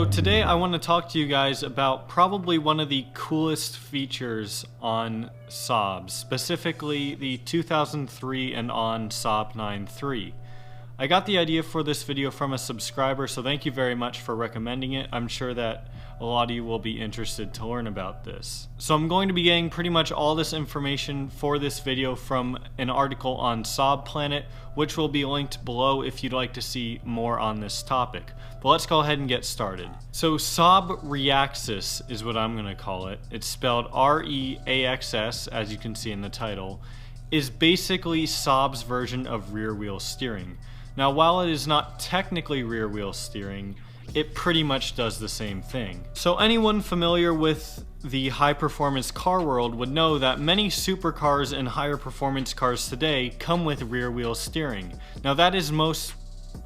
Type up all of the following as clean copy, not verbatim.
So today I want to talk to you guys about probably one of the coolest features on Saab, specifically the 2003 and on Saab 9.3. I got the idea for this video from a subscriber, so thank you very much for recommending it. I'm sure that a lot of you will be interested to learn about this. So I'm going to be getting pretty much all this information for this video from an article on Saab Planet, which will be linked below if you'd like to see more on this topic. But let's go ahead and get started. So Saab ReAxs is what I'm going to call it. It's spelled ReAxs, as you can see in the title, is basically Saab's version of rear wheel steering. Now, while it is not technically rear wheel steering, it pretty much does the same thing. So anyone familiar with the high performance car world would know that many supercars and higher performance cars today come with rear wheel steering. Now that is most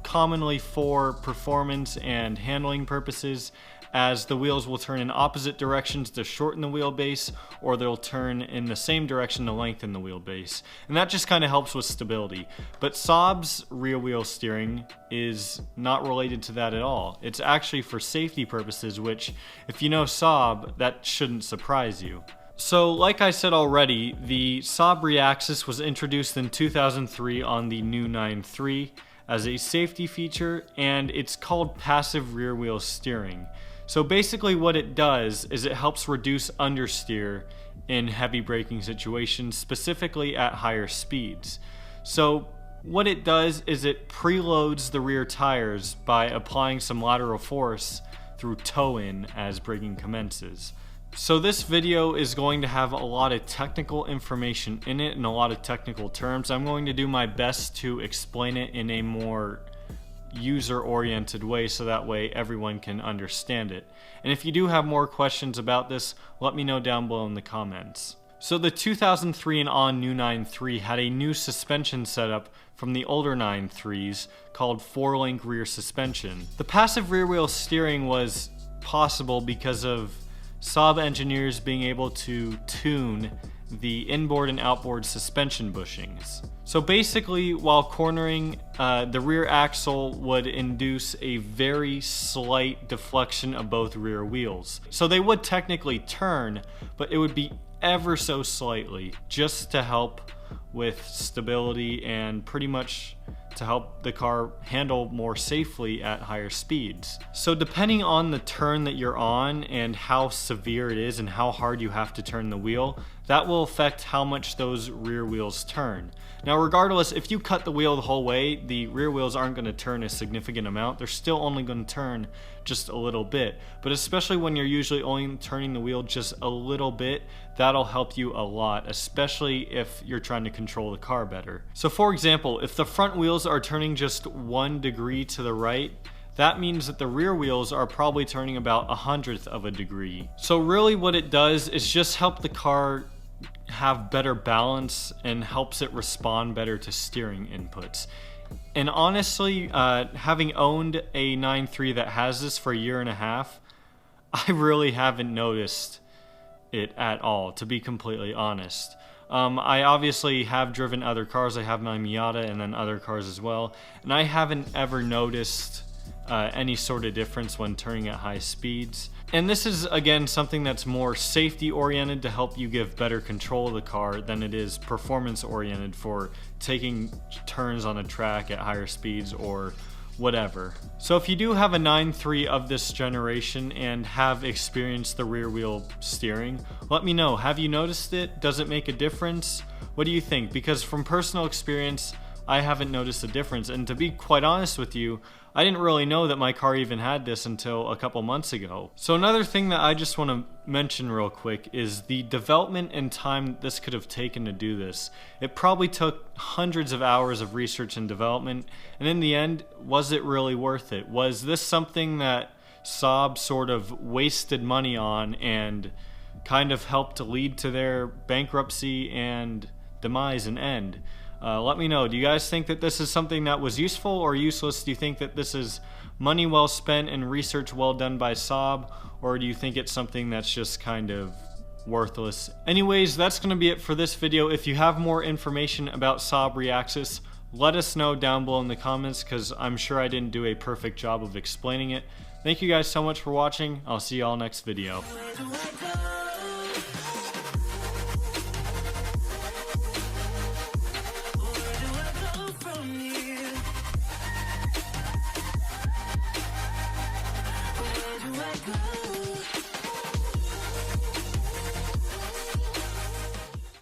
commonly for performance and handling purposes, as the wheels will turn in opposite directions to shorten the wheelbase, or they'll turn in the same direction to lengthen the wheelbase. And that just kind of helps with stability. But Saab's rear wheel steering is not related to that at all. It's actually for safety purposes, which, if you know Saab, that shouldn't surprise you. So, like I said already, the Saab ReAxs was introduced in 2003 on the new 9.3 as a safety feature, and it's called passive rear wheel steering. So basically what it does is it helps reduce understeer in heavy braking situations, specifically at higher speeds. So what it does is it preloads the rear tires by applying some lateral force through toe-in as braking commences. So this video is going to have a lot of technical information in it and a lot of technical terms. I'm going to do my best to explain it in a more user-oriented way so that way everyone can understand it. And if you do have more questions about this, let me know down below in the comments. So the 2003 and on new 9.3 had a new suspension setup from the older 9.3s called 4-link rear suspension. The passive rear wheel steering was possible because of Saab engineers being able to tune the inboard and outboard suspension bushings. So basically, while cornering, the rear axle would induce a very slight deflection of both rear wheels. So they would technically turn, but it would be ever so slightly, just to help with stability and pretty much to help the car handle more safely at higher speeds. So depending on the turn that you're on and how severe it is and how hard you have to turn the wheel, that will affect how much those rear wheels turn. Now regardless, if you cut the wheel the whole way, the rear wheels aren't going to turn a significant amount. They're still only going to turn just a little bit. But especially when you're usually only turning the wheel just a little bit, that'll help you a lot, especially if you're trying to control the car better. So for example, if the front wheels are turning just 1 degree to the right, that means that the rear wheels are probably turning about 1/100th of a degree. So really what it does is just help the car have better balance and helps it respond better to steering inputs. And honestly, having owned a 9.3 that has this for a year and a half, I really haven't noticed it at all, to be completely honest. I obviously have driven other cars. I have my Miata and then other cars as well, and I haven't ever noticed any sort of difference when turning at high speeds. And this is, again, something that's more safety oriented to help you give better control of the car than it is performance oriented for taking turns on a track at higher speeds or whatever. So if you do have a 9.3 of this generation and have experienced the rear wheel steering, let me know. Have you noticed it? Does it make a difference? What do you think? Because from personal experience, I haven't noticed a difference, and to be quite honest with you, I didn't really know that my car even had this until a couple months ago. So another thing that I just want to mention real quick is the development and time this could have taken to do this. It probably took hundreds of hours of research and development, and in the end, was it really worth it? Was this something that Saab sort of wasted money on and kind of helped to lead to their bankruptcy and demise and end? Let me know. Do you guys think that this is something that was useful or useless? Do you think that this is money well spent and research well done by Saab? Or do you think it's something that's just kind of worthless? Anyways, that's going to be it for this video. If you have more information about Saab ReAxs, let us know down below in the comments, because I'm sure I didn't do a perfect job of explaining it. Thank you guys so much for watching. I'll see y'all next video. Where do I go? Where do I go from here? Where do I go?